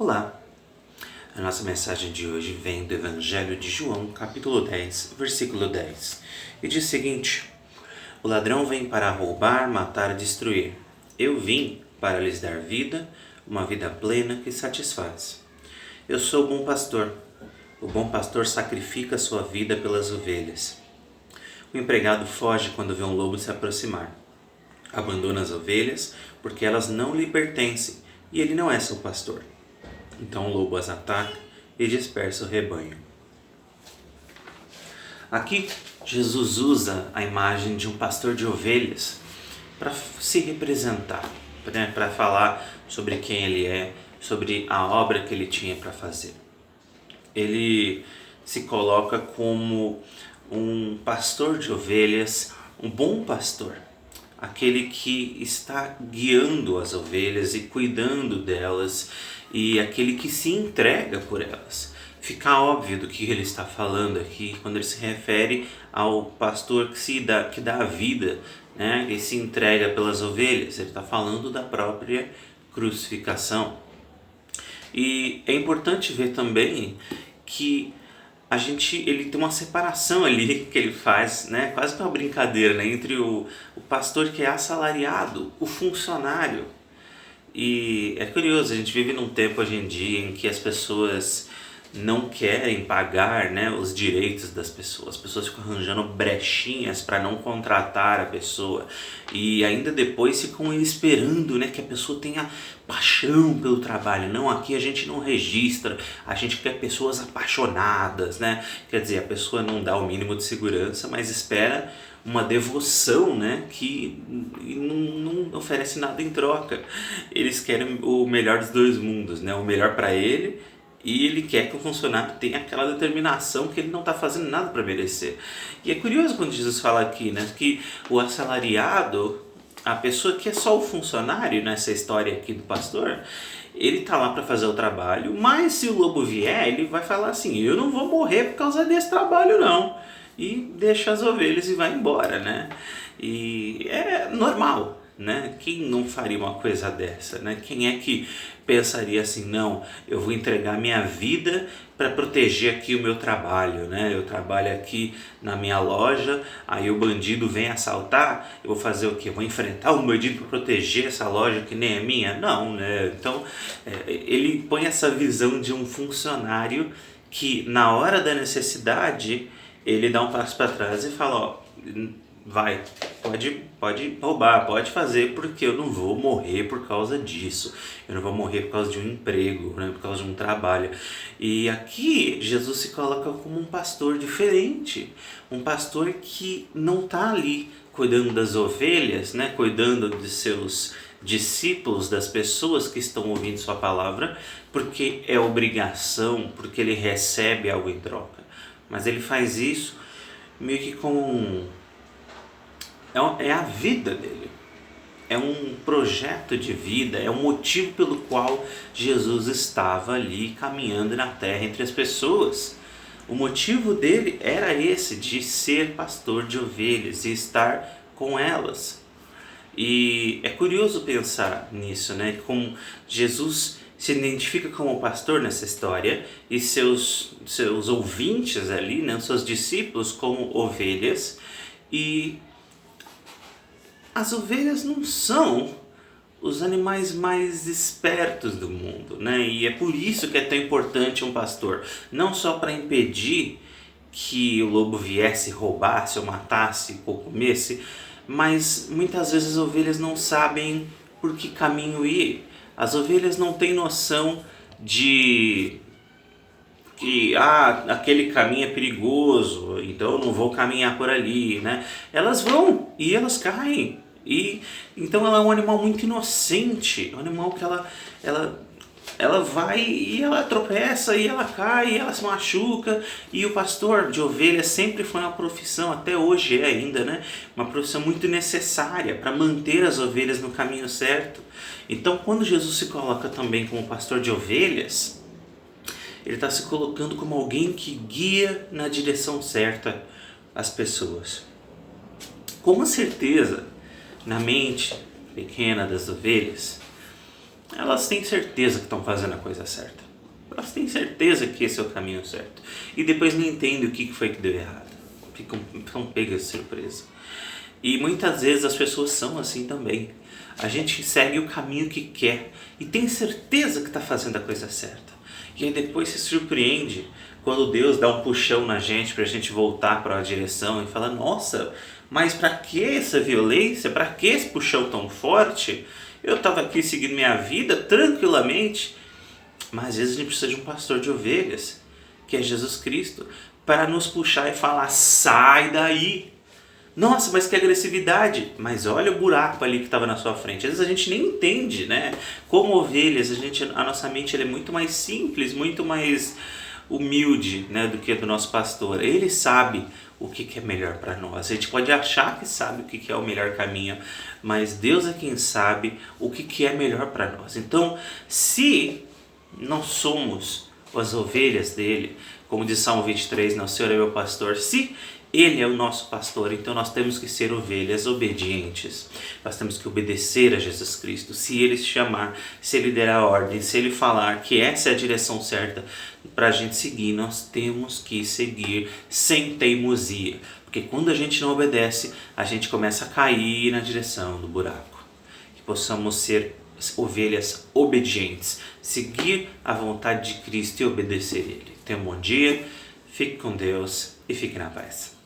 Olá! A nossa mensagem de hoje vem do Evangelho de João, capítulo 10, versículo 10. E diz o seguinte: O ladrão vem para roubar, matar e destruir. Eu vim para lhes dar vida, uma vida plena que satisfaz. Eu sou o bom pastor. O bom pastor sacrifica sua vida pelas ovelhas. O empregado foge quando vê um lobo se aproximar. Abandona as ovelhas porque elas não lhe pertencem e ele não é seu pastor. Então o lobo as ataca e dispersa o rebanho. Aqui, Jesus usa a imagem de um pastor de ovelhas para se representar, para falar sobre quem ele é, sobre a obra que ele tinha para fazer. Ele se coloca como um pastor de ovelhas, um bom pastor, aquele que está guiando as ovelhas e cuidando delas, e aquele que se entrega por elas. Fica óbvio do que ele está falando aqui quando ele se refere ao pastor que dá a vida, né, e se entrega pelas ovelhas. Ele está falando da própria crucificação. E é importante ver também que ele tem uma separação ali que ele faz, né, quase que uma brincadeira, né, entre o pastor que é assalariado, o funcionário. E é curioso, a gente vive num tempo hoje em dia em que as pessoas não querem pagar, né, os direitos das pessoas. As pessoas ficam arranjando brechinhas para não contratar a pessoa e ainda depois ficam esperando, né, que a pessoa tenha paixão pelo trabalho. Não, aqui a gente não registra, a gente quer pessoas apaixonadas, né? Quer dizer, a pessoa não dá o mínimo de segurança, mas espera uma devoção, né, que não oferece nada em troca. Eles querem o melhor dos dois mundos, né, o melhor para ele, e ele quer que o funcionário tenha aquela determinação que ele não está fazendo nada para merecer. E é curioso quando Jesus fala aqui, né, que o assalariado, a pessoa que é só o funcionário nessa história aqui do pastor, ele tá lá para fazer o trabalho, mas se o lobo vier, ele vai falar assim: eu não vou morrer por causa desse trabalho não. E deixa as ovelhas e vai embora, né? E é normal, né? Quem não faria uma coisa dessa, né? Quem é que pensaria assim: não, eu vou entregar minha vida para proteger aqui o meu trabalho, né? Eu trabalho aqui na minha loja, aí o bandido vem assaltar, eu vou fazer o quê? Eu vou enfrentar o bandido para proteger essa loja que nem é minha? Não, né? Então, ele põe essa visão de um funcionário que na hora da necessidade ele dá um passo para trás e fala: ó, vai, pode roubar, pode fazer, porque eu não vou morrer por causa disso, eu não vou morrer por causa de um emprego, né, por causa de um trabalho. E aqui Jesus se coloca como um pastor diferente, um pastor que não está ali cuidando das ovelhas, né, cuidando de seus discípulos, das pessoas que estão ouvindo sua palavra, porque é obrigação, porque ele recebe algo em troca. Mas ele faz isso meio que como é a vida dele, é um projeto de vida, é o motivo pelo qual Jesus estava ali caminhando na terra entre as pessoas. O motivo dele era esse, de ser pastor de ovelhas e estar com elas. E é curioso pensar nisso, né? Como Jesus se identifica como pastor nessa história e seus ouvintes ali, né, seus discípulos como ovelhas, e as ovelhas não são os animais mais espertos do mundo, né? E é por isso que é tão importante um pastor, não só para impedir que o lobo viesse, roubasse ou matasse ou comesse, mas muitas vezes as ovelhas não sabem por que caminho ir. As ovelhas não têm noção de que aquele caminho é perigoso, então eu não vou caminhar por ali, né? Elas vão e elas caem. E então ela é um animal muito inocente, um animal que ela vai e ela tropeça e ela cai e ela se machuca. E o pastor de ovelhas sempre foi uma profissão, até hoje é ainda, né? Uma profissão muito necessária para manter as ovelhas no caminho certo. Então, quando Jesus se coloca também como pastor de ovelhas, ele está se colocando como alguém que guia na direção certa as pessoas. Com uma certeza, na mente pequena das ovelhas, elas têm certeza que estão fazendo a coisa certa. Elas têm certeza que esse é o caminho certo. E depois não entendem o que foi que deu errado. Ficam pegas de surpresa. E muitas vezes as pessoas são assim também. A gente segue o caminho que quer e tem certeza que está fazendo a coisa certa. E aí depois se surpreende quando Deus dá um puxão na gente para a gente voltar para a direção e fala: nossa, mas para que essa violência? Para que esse puxão tão forte? Eu estava aqui seguindo minha vida tranquilamente. Mas às vezes a gente precisa de um pastor de ovelhas, que é Jesus Cristo, para nos puxar e falar: sai daí. Nossa, mas que agressividade! Mas olha o buraco ali que estava na sua frente. Às vezes a gente nem entende, né? Como ovelhas, a nossa mente é muito mais simples, muito mais humilde, né, do que a do nosso pastor. Ele sabe o que é melhor para nós. A gente pode achar que sabe o que é o melhor caminho, mas Deus é quem sabe o que é melhor para nós. Então, se não somos as ovelhas dele, como diz Salmo 23, não, o Senhor é meu pastor, se ele é o nosso pastor, então nós temos que ser ovelhas obedientes, nós temos que obedecer a Jesus Cristo. Se ele se chamar, se ele der a ordem, se ele falar que essa é a direção certa para a gente seguir, nós temos que seguir sem teimosia, porque quando a gente não obedece, a gente começa a cair na direção do buraco. Que possamos ser ovelhas obedientes, seguir a vontade de Cristo e obedecer Ele. Tenha um bom dia, fique com Deus e fique na paz.